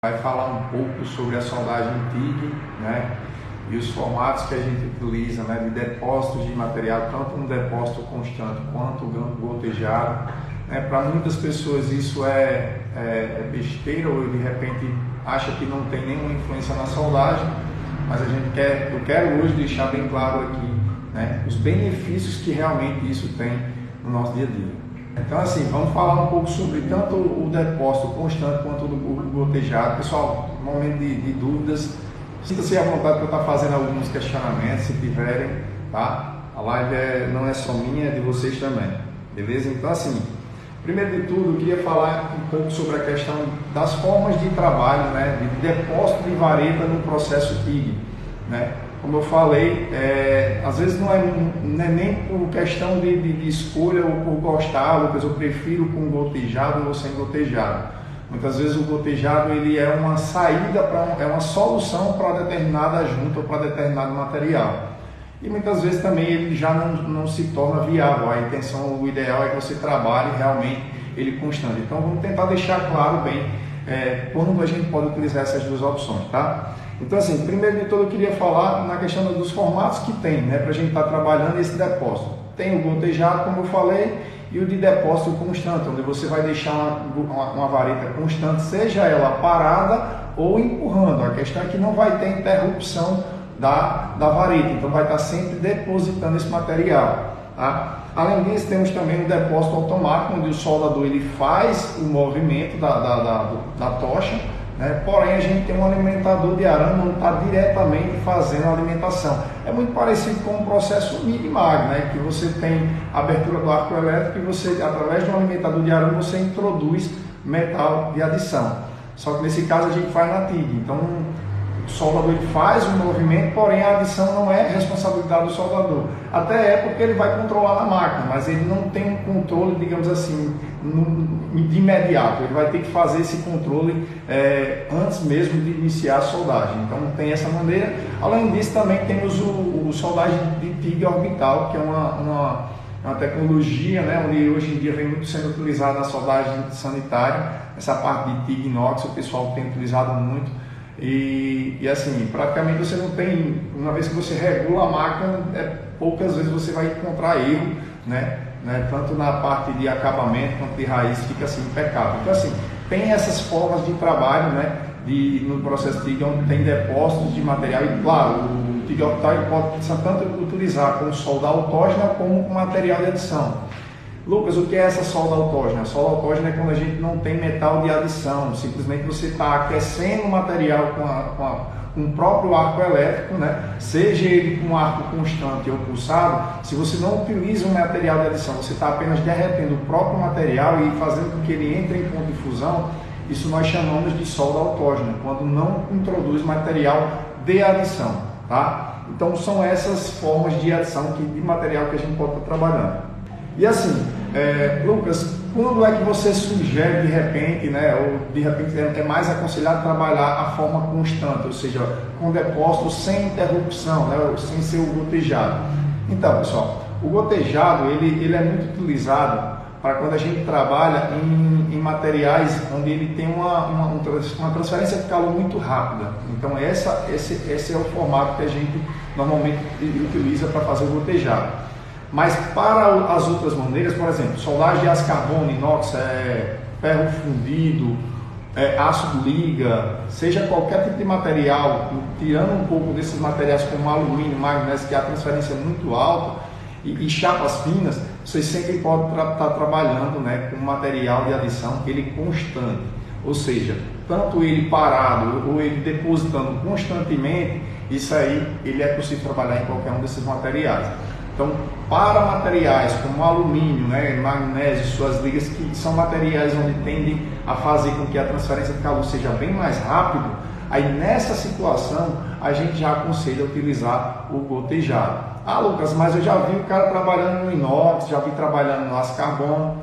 Vai falar um pouco sobre a soldagem TIG, né? E os formatos que a gente utiliza, né? De depósitos de material, tanto um depósito constante quanto o gotejado. Para muitas pessoas isso é besteira, ou de repente acha que não tem nenhuma influência na soldagem, mas eu quero hoje deixar bem claro aqui, né? Os benefícios que realmente isso tem no nosso dia a dia. Então, assim, vamos falar um pouco sobre tanto o depósito constante quanto o gotejado. Pessoal, no momento de dúvidas, sinta-se à vontade para eu estar fazendo alguns questionamentos, se tiverem, tá? A live não é só minha, é de vocês também, beleza? Então, assim, primeiro de tudo, eu queria falar um pouco sobre a questão das formas de trabalho, né? De depósito de vareta no processo TIG, né? Como eu falei, às vezes não é nem por questão de escolha ou por gostar, Lucas, eu prefiro com gotejado ou sem gotejado. Muitas vezes o gotejado ele é uma saída, é uma solução para determinada junta ou para determinado material. E muitas vezes também ele já não se torna viável. A intenção, o ideal é que você trabalhe realmente ele constante. Então vamos tentar deixar claro bem quando a gente pode utilizar essas duas opções, tá? Então, assim, primeiro de tudo eu queria falar na questão dos formatos que tem, né, para a gente estar trabalhando esse depósito. Tem o gotejado, como eu falei, e o de depósito constante, onde você vai deixar uma vareta constante, seja ela parada ou empurrando. A questão é que não vai ter interrupção da vareta, então vai estar sempre depositando esse material, tá? Além disso, temos também o depósito automático, onde o soldador ele faz o movimento da tocha, né? Porém, a gente tem um alimentador de arame não está diretamente fazendo a alimentação. É muito parecido com o processo MIG-MAG, né? Que você tem a abertura do arco elétrico e você, através de um alimentador de arame, você introduz metal de adição. Só que nesse caso a gente faz na TIG. Então, o soldador ele faz o movimento, porém a adição não é responsabilidade do soldador. Até é porque ele vai controlar na máquina, mas ele não tem um controle, digamos assim, de imediato. Ele vai ter que fazer esse controle antes mesmo de iniciar a soldagem. Então tem essa maneira. Além disso, também temos o soldagem de TIG orbital, que é uma tecnologia, né, onde hoje em dia vem muito sendo utilizada na soldagem sanitária. Essa parte de TIG inox o pessoal tem utilizado muito. E assim, praticamente você não tem, uma vez que você regula a máquina, poucas vezes você vai encontrar erro, né? Tanto na parte de acabamento quanto de raiz, fica assim impecável. Então assim, tem essas formas de trabalho, né? No processo TIG, onde tem depósitos de material e claro, o TIG orbital pode tanto utilizar com solda autógena como com material de adição. Lucas, o que é essa solda autógena? A solda autógena é quando a gente não tem metal de adição, simplesmente você está aquecendo o material com o próprio arco elétrico, né? Seja ele com arco constante ou pulsado. Se você não utiliza um material de adição, você está apenas derretendo o próprio material e fazendo com que ele entre em ponto de fusão. Isso nós chamamos de solda autógena, quando não introduz material de adição, tá? Então são essas formas de adição de material que a gente pode estar trabalhando. E assim, Lucas, quando é que você sugere de repente, né, ou de repente é mais aconselhado trabalhar a forma constante, ou seja, com depósito sem interrupção, né, sem ser o gotejado? Então, pessoal, o gotejado ele é muito utilizado para quando a gente trabalha em materiais onde ele tem uma transferência de calor muito rápida. Então, esse é o formato que a gente normalmente utiliza para fazer o gotejado. Mas para as outras maneiras, por exemplo, soldagem de aço carbono, inox, ferro fundido, ácido liga, seja qualquer tipo de material, tirando um pouco desses materiais como alumínio, magnésio, que a transferência é muito alta, e chapas finas, vocês sempre podem estar trabalhando, né, com material de adição ele constante, ou seja, tanto ele parado ou ele depositando constantemente, isso aí ele é possível trabalhar em qualquer um desses materiais. Então, para materiais como alumínio, né, magnésio, suas ligas, que são materiais onde tendem a fazer com que a transferência de calor seja bem mais rápido, aí nessa situação a gente já aconselha utilizar o gotejado. Ah, Lucas, mas eu já vi o cara trabalhando no inox, já vi trabalhando no aço carbono.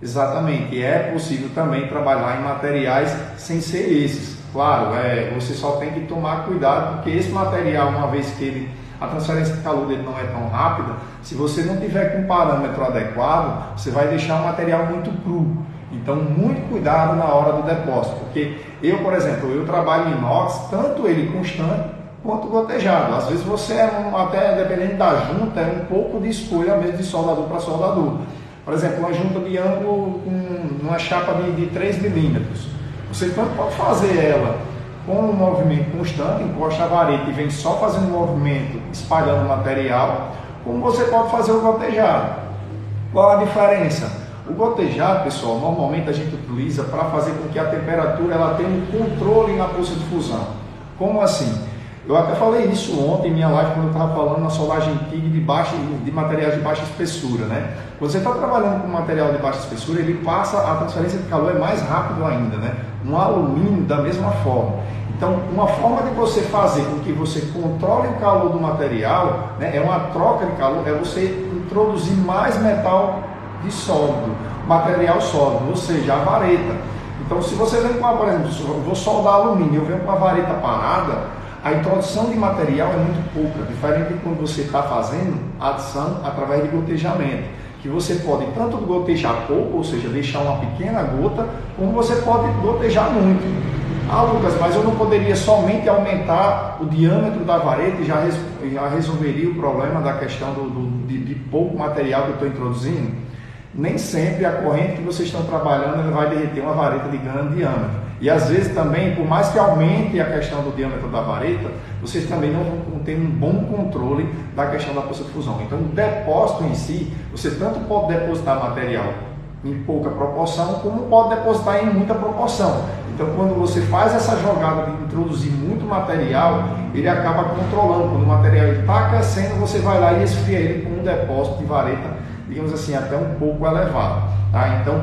Exatamente, é possível também trabalhar em materiais sem ser esses. Claro, você só tem que tomar cuidado, porque esse material, uma vez que a transferência de calor dele não é tão rápida, se você não tiver com um parâmetro adequado, você vai deixar o material muito cru. Então, muito cuidado na hora do depósito, porque eu, por exemplo, eu trabalho em inox, tanto ele constante quanto gotejado. Às vezes você até dependendo da junta, é um pouco de escolha mesmo de soldador para soldador. Por exemplo, uma junta de ângulo com uma chapa de 3 milímetros. Você tanto pode fazer ela com um movimento constante, encosta a vareta e vem só fazendo um movimento, espalhando o material, como você pode fazer o gotejado. Qual a diferença? O gotejado, pessoal, normalmente a gente utiliza para fazer com que a temperatura ela tenha um controle na poça de fusão. Como assim? Eu até falei isso ontem em minha live quando eu estava falando na soldagem TIG de materiais de baixa espessura, né? Quando você está trabalhando com material de baixa espessura, ele passa, a transferência de calor é mais rápido ainda, né? Um alumínio da mesma forma. Então, uma forma de você fazer com que você controle o calor do material, né, é uma troca de calor, é você introduzir mais metal de sólido, material sólido, ou seja, a vareta. Então, se você vem com, por exemplo, eu vou soldar alumínio, eu venho com a vareta parada, a introdução de material é muito pouca, diferente de quando você está fazendo a adição através de gotejamento, que você pode tanto gotejar pouco, ou seja, deixar uma pequena gota, como você pode gotejar muito. Ah, Lucas, mas eu não poderia somente aumentar o diâmetro da vareta e já resolveria o problema da questão de pouco material que eu estou introduzindo? Nem sempre a corrente que vocês estão trabalhando vai derreter uma vareta de grande diâmetro. E às vezes também, por mais que aumente a questão do diâmetro da vareta, vocês também não vão ter um bom controle da questão da poça de fusão. Então, o depósito em si, você tanto pode depositar material em pouca proporção, como pode depositar em muita proporção. Então, quando você faz essa jogada de introduzir muito material, ele acaba controlando. Quando o material está aquecendo, você vai lá e esfria ele com um depósito de vareta, digamos assim, até um pouco elevado. Tá? Então,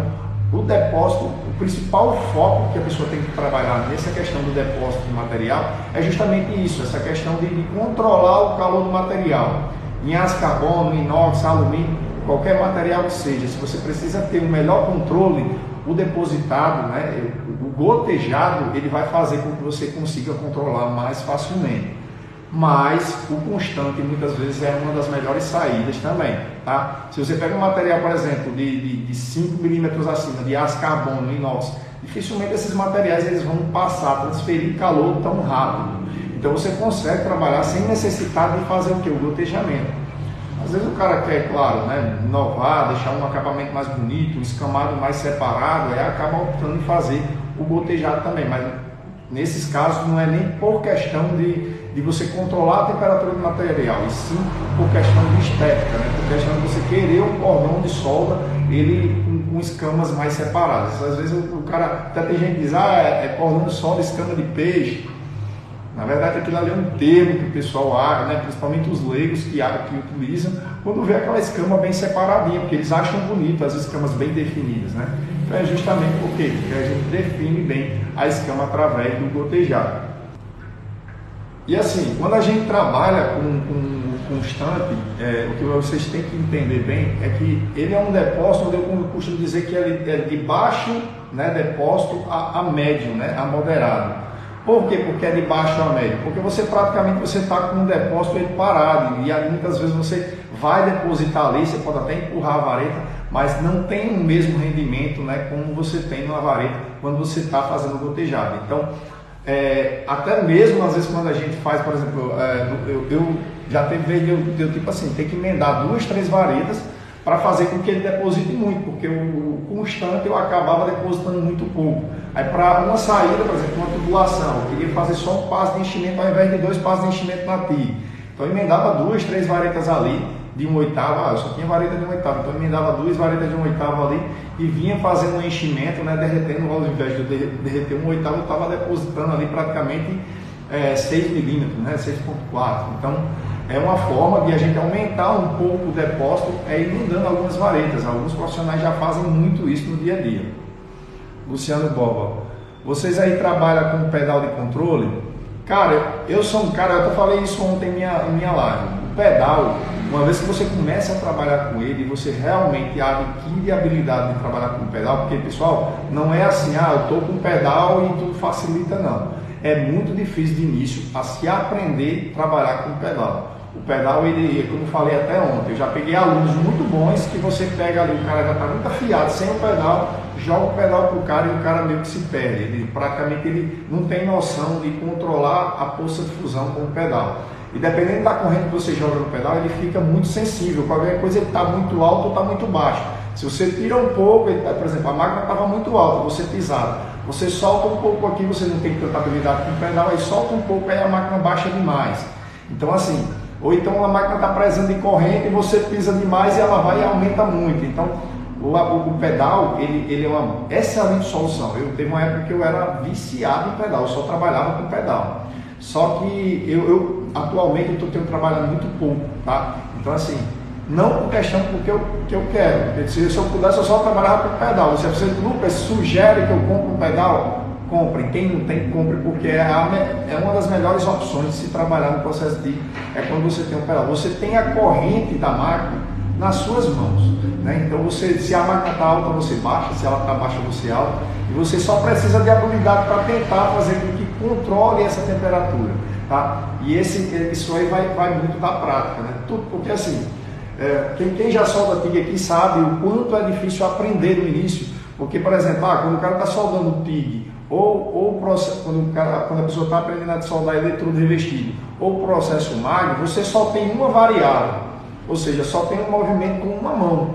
o depósito, o principal foco que a pessoa tem que trabalhar nessa questão do depósito de material é justamente isso, essa questão de controlar o calor do material. Em aço carbono, inox, alumínio, qualquer material que seja, se você precisa ter um melhor controle, o depositado, né, o gotejado, ele vai fazer com que você consiga controlar mais facilmente. Mas o constante muitas vezes é uma das melhores saídas também, tá? Se você pega um material, por exemplo, de 5 milímetros acima, de aço carbono, inox, dificilmente esses materiais eles vão passar, transferir calor tão rápido. Então você consegue trabalhar sem necessidade de fazer o que? O gotejamento. Às vezes o cara quer, claro, né, inovar, deixar um acabamento mais bonito, um escamado mais separado, aí acaba optando em fazer o gotejado também, mas nesses casos não é nem por questão de você controlar a temperatura do material, e sim por questão de estética, né? Por questão de você querer um cordão de solda ele com escamas mais separadas. Às vezes o cara, até tem gente que diz, é cordão de solda, escama de peixe. Na verdade, aquilo ali é um termo que o pessoal acha, né? Principalmente os leigos que utilizam, quando vê aquela escama bem separadinha, porque eles acham bonito as escamas bem definidas, né? Então é justamente porque a gente define bem a escama através do gotejado. E assim, quando a gente trabalha com constante, o que vocês têm que entender bem é que ele é um depósito onde eu costumo dizer que ele é de baixo, né, depósito a médio, né, a moderado. Por quê? Porque é de baixo a médio? Porque você praticamente está com um depósito ele parado, e aí, muitas vezes você vai depositar ali, você pode até empurrar a vareta, mas não tem o mesmo rendimento, né, como você tem numa vareta quando você está fazendo gotejado. Então, até mesmo às vezes quando a gente faz, por exemplo, eu já teve vez de eu tipo assim, ter que emendar 2, 3 varetas para fazer com que ele deposite muito, porque o constante eu acabava depositando muito pouco. Aí para uma saída, por exemplo, uma tubulação, eu queria fazer só um passo de enchimento ao invés de 2 passos de enchimento na TIG. Então eu emendava 2, 3 varetas ali, de 1/8, eu só tinha vareta de 1/8, então eu emendava 2 varetas de 1/8 ali e vinha fazendo um enchimento, né, derretendo, ao invés de eu derreter 1/8, eu estava depositando ali praticamente 6 milímetros, né, 6,4. Então é uma forma de a gente aumentar um pouco o depósito, emendando algumas varetas. Alguns profissionais já fazem muito isso no dia a dia. Luciano Boba, vocês aí trabalham com pedal de controle? Cara, eu sou um cara, eu até falei isso ontem em minha live. O pedal, uma vez que você começa a trabalhar com ele, você realmente adquire a habilidade de trabalhar com o pedal, porque, pessoal, não é assim, eu estou com o pedal e tudo facilita, não. É muito difícil de início a se aprender a trabalhar com o pedal. O pedal, ele, como eu falei até ontem, eu já peguei alunos muito bons que você pega ali, o cara já está muito afiado sem o pedal joga o pedal pro cara e o cara meio que se perde. Ele não tem noção de controlar a força de fusão com o pedal. E dependendo da corrente que você joga no pedal, ele fica muito sensível. Qualquer coisa ele está muito alto ou está muito baixo. Se você tira um pouco, por exemplo, a máquina estava muito alta, você pisava. Você solta um pouco aqui, você não tem tanta habilidade com o pedal, aí solta um pouco, aí a máquina baixa demais. Então assim, ou então a máquina está presando em corrente e você pisa demais e ela vai e aumenta muito. Então o pedal, ele é uma excelente solução. Teve uma época que eu era viciado em pedal, eu só trabalhava com pedal. Só que eu atualmente tenho trabalhado muito pouco, tá? Então assim, não por questão porque eu quero. Se eu pudesse, eu só trabalhava com pedal. Se você, Lucas, sugere que eu compre um pedal, compre. Quem não tem, compre, porque é uma das melhores opções de se trabalhar no processo é quando você tem um pedal. Você tem a corrente da máquina nas suas mãos, né? Então se a máquina está alta, você baixa, se ela está baixa, você alta, e você só precisa de habilidade para tentar fazer com que controle essa temperatura, tá? E isso aí vai muito da prática, né? Porque assim, quem já solda TIG aqui sabe o quanto é difícil aprender no início, porque, por exemplo, quando o cara está soldando TIG, ou quando a pessoa está aprendendo a soldar eletrodo revestido, ou processo MAG, você só tem uma variável, ou seja, só tem um movimento com uma mão.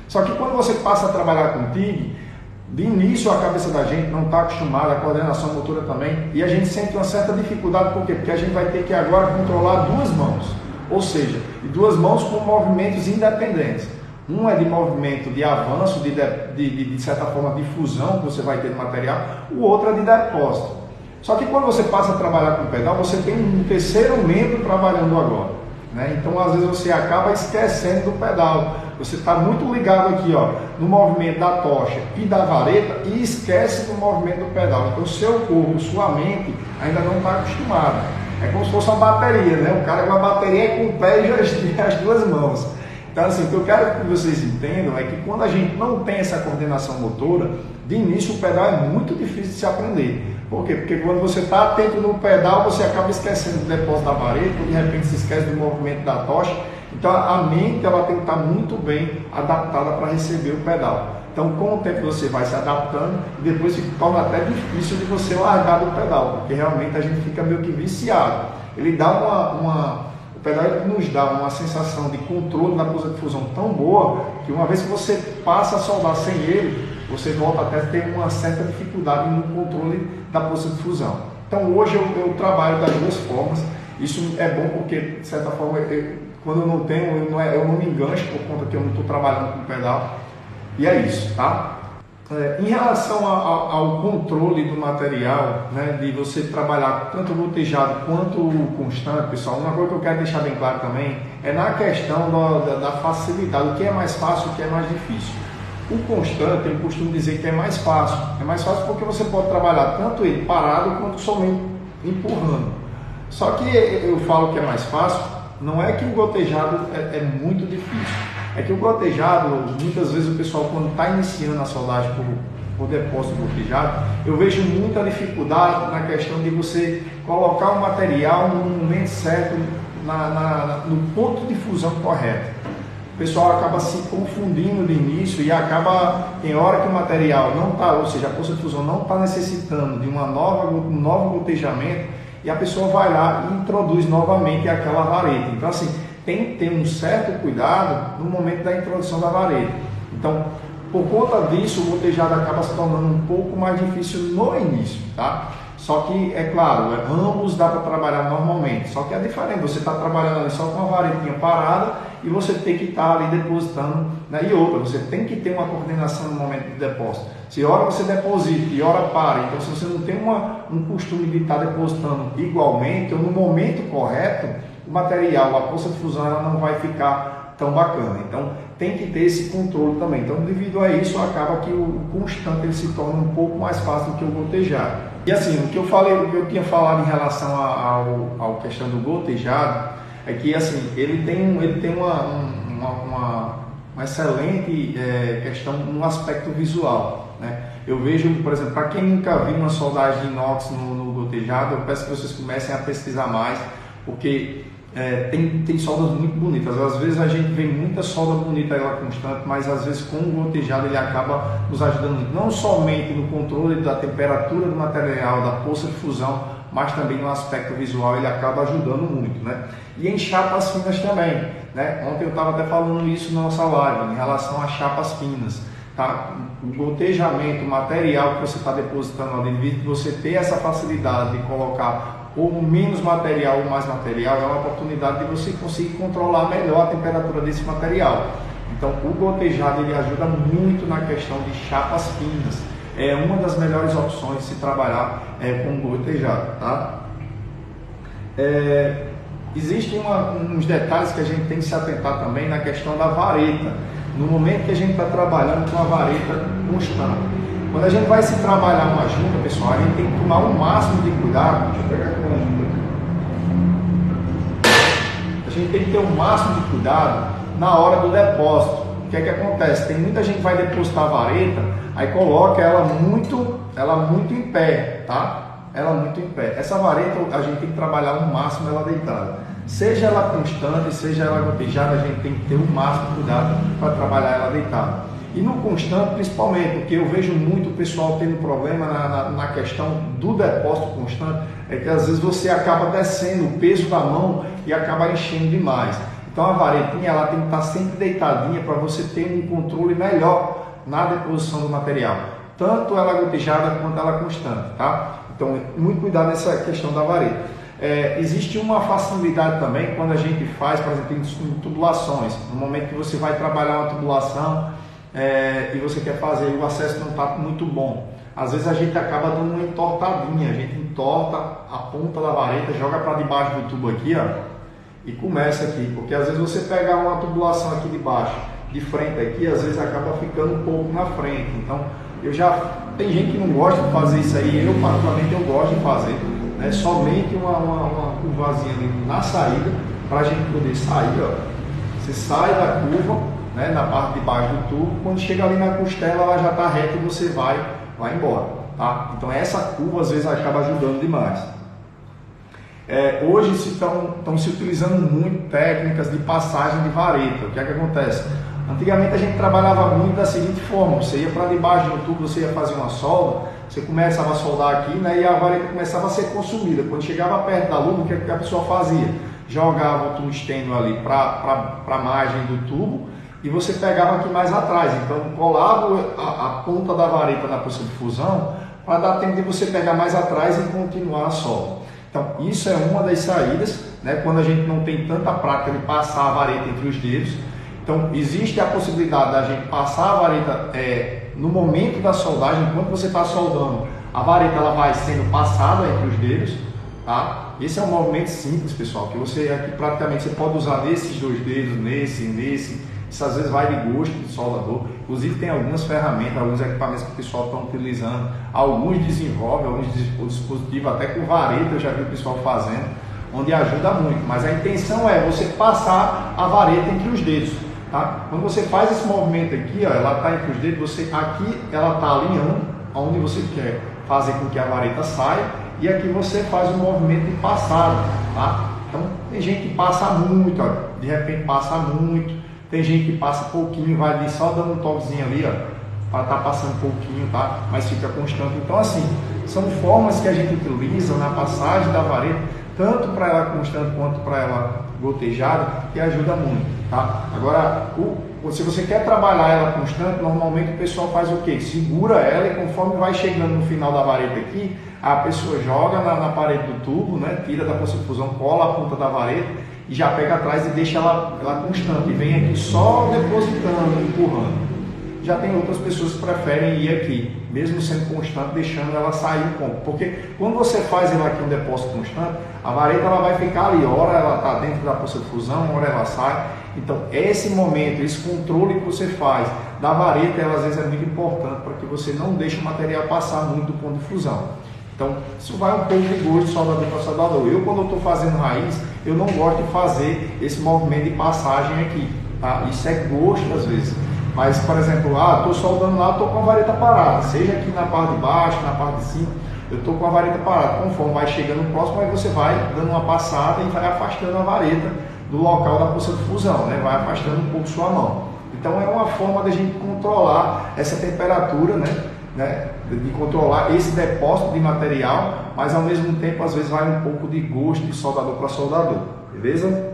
Só que quando você passa a trabalhar com TIG, de início a cabeça da gente não está acostumada, a coordenação motora também, e a gente sente uma certa dificuldade. Por quê? Porque a gente vai ter que agora controlar duas mãos, ou seja, duas mãos com movimentos independentes. Um é de movimento de avanço, de certa forma de fusão que você vai ter no material, o outro é de depósito. Só que quando você passa a trabalhar com o pedal, você tem um terceiro membro trabalhando agora, né? Então às vezes você acaba esquecendo do pedal. Você está muito ligado aqui, ó, no movimento da tocha e da vareta e esquece do movimento do pedal. Então seu corpo, sua mente ainda não está acostumado. É como se fosse uma bateria, né? O cara com a bateria com o pé e as duas mãos. Então assim, o que eu quero que vocês entendam é que quando a gente não tem essa coordenação motora, de início o pedal é muito difícil de se aprender. Por quê? Porque quando você está atento no pedal, você acaba esquecendo do depósito da vareta, de repente se esquece do movimento da tocha. Então a mente ela tem que estar muito bem adaptada para receber o pedal. Então com o tempo você vai se adaptando e depois se torna até difícil de você largar do pedal, porque realmente a gente fica meio que viciado. Ele dá o pedal nos dá uma sensação de controle na força de fusão tão boa que uma vez que você passa a soldar sem ele, você volta até a ter uma certa dificuldade no controle da força de fusão. Então hoje eu trabalho das duas formas. Isso é bom porque, de certa forma, quando eu não tenho, eu não me engancho por conta que eu não estou trabalhando com o pedal. E é isso, tá? Em relação ao controle do material, né, de você trabalhar tanto o voltejado quanto o constante, pessoal, uma coisa que eu quero deixar bem claro também é na questão da facilidade, o que é mais fácil, o que é mais difícil. O constante, eu costumo dizer que é mais fácil. É mais fácil porque você pode trabalhar tanto ele parado quanto somente empurrando. Só que eu falo que é mais fácil, não é que o gotejado é muito difícil. É que o gotejado, muitas vezes o pessoal quando está iniciando a soldagem por depósito gotejado, eu vejo muita dificuldade na questão de você colocar o material no momento certo, no ponto de fusão correto. O pessoal acaba se confundindo de início e tem hora que o material não está, ou seja, a força de fusão não está necessitando de um novo gotejamento e a pessoa vai lá e introduz novamente aquela vareta. Então assim, tem que ter um certo cuidado no momento da introdução da vareta. Então, por conta disso, o gotejado acaba se tornando um pouco mais difícil no início, tá? Só que, é claro, ambos dá para trabalhar normalmente, só que é diferente, você está trabalhando ali só com a varetinha parada e você tem que estar ali depositando, né? E outra, você tem que ter uma coordenação no momento de depósito. Se hora você deposita e hora para, então se você não tem um costume de estar depositando igualmente ou no momento correto, o material, a força de fusão, ela não vai ficar tão bacana. Então tem que ter esse controle também. Então devido a isso acaba que o constante ele se torna um pouco mais fácil do que o gotejado. E assim, o que eu tinha falado em relação à questão do gotejado é que assim, ele tem uma excelente questão no aspecto visual, né? Eu vejo, por exemplo, para quem nunca viu uma soldagem de inox no gotejado, eu peço que vocês comecem a pesquisar mais, porque tem soldas muito bonitas. Às vezes a gente vê muita solda bonita ela constante, mas às vezes com o gotejado ele acaba nos ajudando muito, não somente no controle da temperatura do material, da força de fusão, mas também no aspecto visual ele acaba ajudando muito, né? E em chapas finas também, né? Ontem eu estava até falando isso na nossa live, em relação a chapas finas, tá? O gotejamento, o material que você está depositando ali, de você ter essa facilidade de colocar ou menos material ou mais material, é uma oportunidade de você conseguir controlar melhor a temperatura desse material. Então o gotejado ele ajuda muito na questão de chapas finas, é uma das melhores opções de se trabalhar com gotejado, tá? Existem uns detalhes que a gente tem que se atentar também na questão da vareta, no momento que a gente está trabalhando com a vareta constante. Quando a gente vai se trabalhar uma junta, pessoal, a gente tem que tomar o máximo de cuidado. Deixa eu pegar aqui uma junta aqui. A gente tem que ter o máximo de cuidado na hora do depósito. O que é que acontece? Tem muita gente que vai depositar a vareta, aí coloca ela muito em pé, tá? Ela muito em pé. Essa vareta a gente tem que trabalhar o máximo ela deitada. Seja ela constante, seja ela gotejada, a gente tem que ter o máximo de cuidado para trabalhar ela deitada. E no constante, principalmente, porque eu vejo muito o pessoal tendo problema na questão do depósito constante, é que às vezes você acaba descendo o peso da mão e acaba enchendo demais. Então a varetinha ela tem que estar sempre deitadinha para você ter um controle melhor na deposição do material, tanto ela gotejada quanto ela constante, tá? Então muito cuidado nessa questão da vareta. Existe uma facilidade também quando a gente faz, por exemplo, em tubulações, no momento que você vai trabalhar uma tubulação, e você quer fazer, o acesso não está muito bom. Às vezes a gente acaba dando uma entortadinha, a gente entorta a ponta da vareta, joga para debaixo do tubo aqui, ó, e começa aqui, porque às vezes você pegar uma tubulação aqui de baixo, de frente aqui, às vezes acaba ficando um pouco na frente. Então, tem gente que não gosta de fazer isso aí, eu particularmente eu gosto de fazer, né, somente uma curvazinha ali na saída, para a gente poder sair, ó. Você sai da curva, né, na parte de baixo do tubo, quando chega ali na costela ela já está reta e você vai embora, tá? Então essa curva às vezes acaba ajudando demais. Hoje estão se utilizando muito técnicas de passagem de vareta. O que é que acontece? Antigamente a gente trabalhava muito da seguinte forma: você ia para debaixo do tubo, você ia fazer uma solda, você começava a soldar aqui, né, e a vareta começava a ser consumida. Quando chegava perto da luz, o que é que a pessoa fazia? Jogava o tungstênio ali para a margem do tubo, e você pegava aqui mais atrás, então colava a ponta da vareta na poça de fusão para dar tempo de você pegar mais atrás e continuar a solda. Então isso é uma das saídas, né, quando a gente não tem tanta prática de passar a vareta entre os dedos. Então existe a possibilidade da gente passar a vareta no momento da soldagem, enquanto você está soldando, a vareta ela vai sendo passada entre os dedos, tá? Esse é um movimento simples, pessoal, que você aqui praticamente você pode usar nesses dois dedos, nesse. Isso às vezes vai de gosto do soldador. Inclusive tem algumas ferramentas, alguns equipamentos que o pessoal está utilizando. Alguns desenvolvem, alguns dispositivos até com vareta, eu já vi o pessoal fazendo, onde ajuda muito. Mas a intenção é você passar a vareta entre os dedos, tá? Quando você faz esse movimento aqui, ó, ela está entre os dedos, aqui ela está alinhando onde você quer fazer com que a vareta saia, e aqui você faz um movimento de passada, tá? Então tem gente que passa muito, ó, de repente passa muito. Tem gente que passa pouquinho, vai ali só dando um toquezinho ali, ó, para estar passando um pouquinho, tá? Mas fica constante. Então, assim, são formas que a gente utiliza na passagem da vareta, tanto para ela constante quanto para ela gotejada, que ajuda muito, tá? Agora, se você quer trabalhar ela constante, normalmente o pessoal faz o quê? Segura ela e conforme vai chegando no final da vareta aqui, a pessoa joga na parede do tubo, né? Tira da poça de fusão, cola a ponta da vareta e já pega atrás e deixa ela constante, e vem aqui só depositando, empurrando. Já tem outras pessoas que preferem ir aqui, mesmo sendo constante, deixando ela sair um pouco, porque quando você faz ela aqui um depósito constante, a vareta ela vai ficar ali, ora ela está dentro da poça de fusão, ora ela sai. Então esse momento, esse controle que você faz da vareta, ela às vezes é muito importante para que você não deixe o material passar muito do ponto de fusão. Então, isso vai um pouco de gosto de soldador para soldador. Eu, quando eu estou fazendo raiz, eu não gosto de fazer esse movimento de passagem aqui, tá? Isso é gosto às vezes. Mas, por exemplo, estou soldando lá, estou com a vareta parada, seja aqui na parte de baixo, na parte de cima, eu estou com a vareta parada. Conforme vai chegando próximo, aí você vai dando uma passada e vai afastando a vareta do local da poça de fusão, né? Vai afastando um pouco sua mão. Então é uma forma da gente controlar essa temperatura, né? De controlar esse depósito de material, mas ao mesmo tempo às vezes vai um pouco de gosto de soldador para soldador, beleza?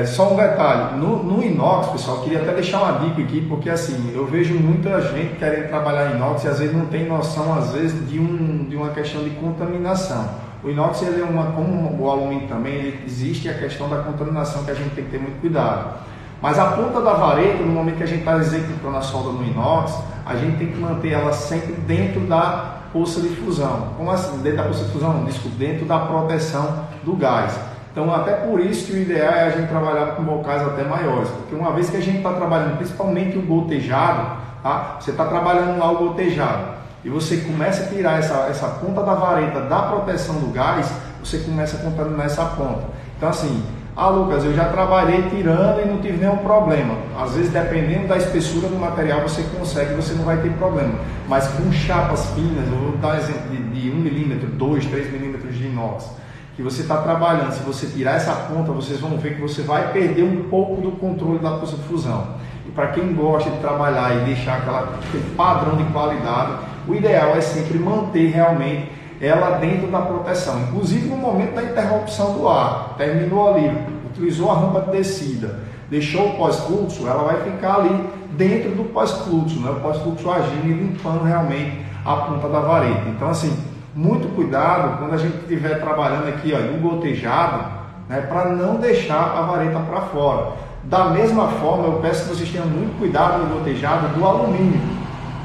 Só um detalhe, no inox, pessoal, eu queria até deixar uma dica aqui, porque assim, eu vejo muita gente querendo trabalhar em inox e às vezes não tem noção, às vezes, de uma questão de contaminação. O inox, ele é como o alumínio também, existe a questão da contaminação que a gente tem que ter muito cuidado. Mas a ponta da vareta, no momento que a gente está executando a solda no inox, a gente tem que manter ela sempre dentro da poça de fusão. Como assim? Dentro da poça de fusão? Não, desculpa, dentro da proteção do gás. Então, até por isso que o ideal é a gente trabalhar com bocais até maiores, porque uma vez que a gente está trabalhando principalmente o gotejado, tá? Você está trabalhando lá o gotejado e você começa a tirar essa ponta da vareta da proteção do gás, você começa a contaminar essa ponta. Então, assim, Lucas, eu já trabalhei tirando e não tive nenhum problema. Às vezes, dependendo da espessura do material, você consegue, você não vai ter problema. Mas com chapas finas, eu vou dar um exemplo de 1 milímetro, 2, 3 milímetros de inox, que você está trabalhando, se você tirar essa ponta, vocês vão ver que você vai perder um pouco do controle da poça de fusão. E para quem gosta de trabalhar e deixar aquele padrão de qualidade, o ideal é sempre manter realmente ela dentro da proteção. Inclusive no momento da interrupção do ar, terminou ali, utilizou a rampa de descida, deixou o pós-fluxo, ela vai ficar ali dentro do pós-fluxo, né? O pós-fluxo agindo e limpando realmente a ponta da vareta. Então assim, muito cuidado quando a gente estiver trabalhando aqui, ó, no gotejado, né, para não deixar a vareta para fora. Da mesma forma, eu peço que vocês tenham muito cuidado no gotejado do alumínio.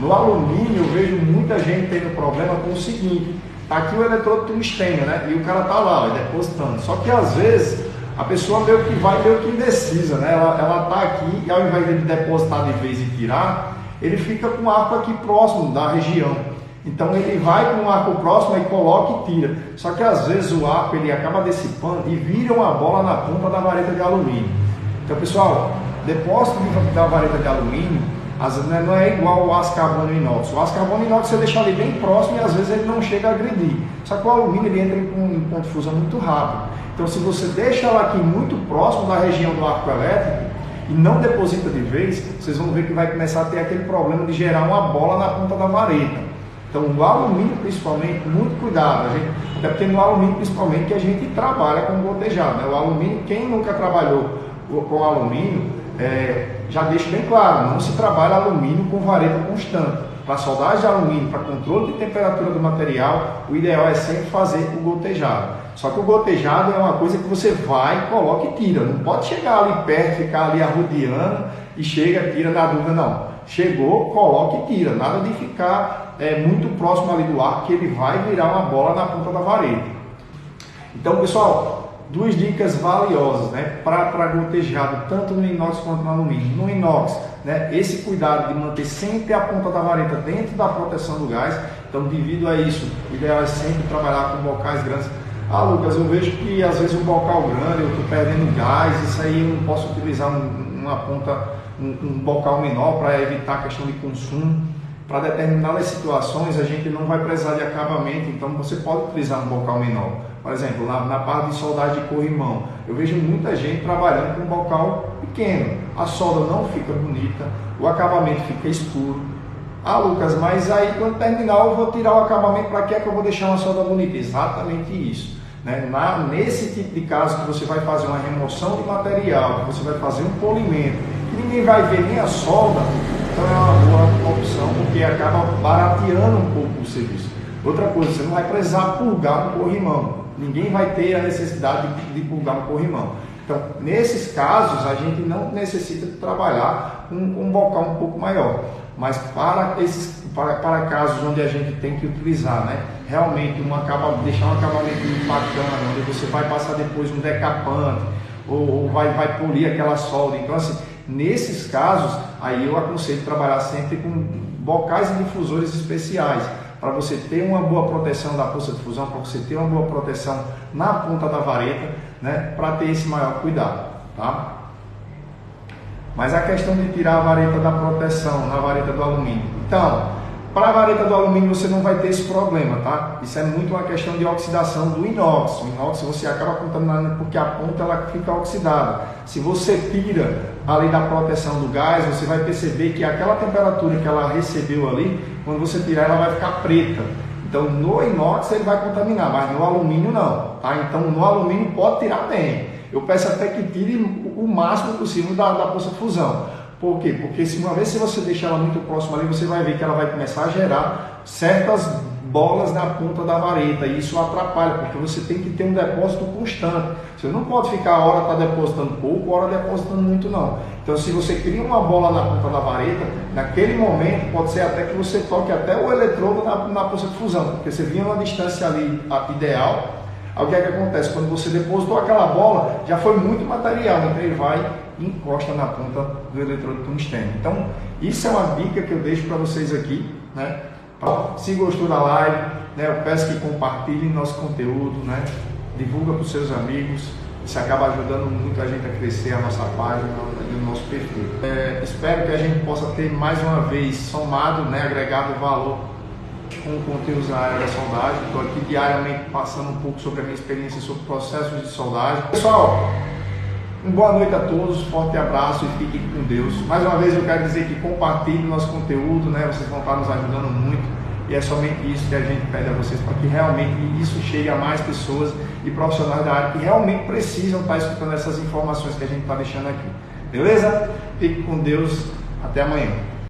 No alumínio, eu vejo muita gente tendo problema com o seguinte: tá aqui o eletrodo tungstênio, né, e o cara tá lá, ó, depositando. Só que às vezes a pessoa meio que indecisa, né? Ela tá aqui e ao invés de depositar de vez e tirar, ele fica com o arco aqui próximo da região. Então ele vai com o arco próximo e coloca e tira. Só que às vezes o arco ele acaba dissipando e vira uma bola na ponta da vareta de alumínio. Então pessoal, depósito da vareta de alumínio às vezes não é igual o aço carbono inox. O aço carbono inox você deixa ali bem próximo e às vezes ele não chega a agredir. Só que o alumínio ele entra em ponto de fusão muito rápido. Então se você deixa ela aqui muito próximo da região do arco elétrico e não deposita de vez, vocês vão ver que vai começar a ter aquele problema de gerar uma bola na ponta da vareta. Então, o alumínio, principalmente, muito cuidado. Até porque no alumínio, principalmente, que a gente trabalha com gotejado, né? O alumínio, quem nunca trabalhou com alumínio, já deixa bem claro, não se trabalha alumínio com vareta constante. Para soldagem de alumínio, para controle de temperatura do material, o ideal é sempre fazer o gotejado. Só que o gotejado é uma coisa que você vai, coloca e tira. Não pode chegar ali perto, ficar ali arrodeando e chega, tira na dúvida, não. Chegou, coloca e tira. Nada de ficar muito próximo ali do arco, que ele vai virar uma bola na ponta da vareta. Então, pessoal, duas dicas valiosas, né, para gotejado, tanto no inox quanto no alumínio. No inox, né, esse cuidado de manter sempre a ponta da vareta dentro da proteção do gás. Então, devido a isso, o ideal é sempre trabalhar com bocais grandes. Lucas, eu vejo que às vezes um bocal grande, eu estou perdendo gás, isso aí eu não posso utilizar uma ponta, um bocal menor para evitar a questão de consumo. Para determinadas situações a gente não vai precisar de acabamento, então você pode utilizar um bocal menor. Por exemplo, na parte de soldagem de corrimão, eu vejo muita gente trabalhando com um bocal pequeno. A solda não fica bonita, o acabamento fica escuro. Lucas, mas aí quando terminar eu vou tirar o acabamento, para que é que eu vou deixar uma solda bonita? Exatamente isso. Né? Nesse tipo de caso que você vai fazer uma remoção de material, que você vai fazer um polimento, que ninguém vai ver nem a solda, então é uma boa opção, porque acaba barateando um pouco o serviço. Outra coisa, você não vai precisar purgar um corrimão. Ninguém vai ter a necessidade de purgar um corrimão. Então, nesses casos, a gente não necessita de trabalhar com um bocal um pouco maior. Mas para casos onde a gente tem que utilizar, né, realmente deixar um acabamento bacana, onde você vai passar depois um decapante, ou vai polir aquela solda. Então, assim, nesses casos, aí eu aconselho trabalhar sempre com bocais e difusores especiais, para você ter uma boa proteção da poça de fusão, para você ter uma boa proteção na ponta da vareta, né, para ter esse maior cuidado, tá? Mas a questão de tirar a vareta da proteção, na vareta do alumínio. Então, Para a vareta do alumínio você não vai ter esse problema, tá? Isso é muito uma questão de oxidação do inox. O inox você acaba contaminando porque a ponta ela fica oxidada. Se você tira ali da proteção do gás, você vai perceber que aquela temperatura que ela recebeu ali, quando você tirar ela vai ficar preta. Então no inox ele vai contaminar, mas no alumínio não, tá? Então no alumínio pode tirar bem. Eu peço até que tire o máximo possível da poça de fusão. Por quê? Porque uma vez que você deixar ela muito próxima ali, você vai ver que ela vai começar a gerar certas bolas na ponta da vareta e isso atrapalha, porque você tem que ter um depósito constante. Você não pode ficar a hora depositando pouco, a hora depositando muito não. Então se você cria uma bola na ponta da vareta, naquele momento pode ser até que você toque até o eletrodo na poça de fusão, porque você vinha uma distância ali ideal. Aí o que é que acontece? Quando você depositou aquela bola, já foi muito material, então ele vai e encosta na ponta do eletrodo tungstênio. Então, isso é uma dica que eu deixo para vocês aqui, né? Se gostou da live, né, eu peço que compartilhem nosso conteúdo, né? Divulga para os seus amigos, isso acaba ajudando muito a gente a crescer a nossa página e o nosso perfil. Espero que a gente possa ter mais uma vez somado, né, agregado valor com conteúdos na área da soldagem. Estou aqui diariamente passando um pouco sobre a minha experiência sobre processos de soldagem. Pessoal, uma boa noite a todos, forte abraço e fiquem com Deus. Mais uma vez eu quero dizer que compartilhem nosso conteúdo, né? Vocês vão estar nos ajudando muito e é somente isso que a gente pede a vocês, para que realmente isso chegue a mais pessoas e profissionais da área que realmente precisam estar escutando essas informações que a gente está deixando aqui. Beleza? Fique com Deus, até amanhã.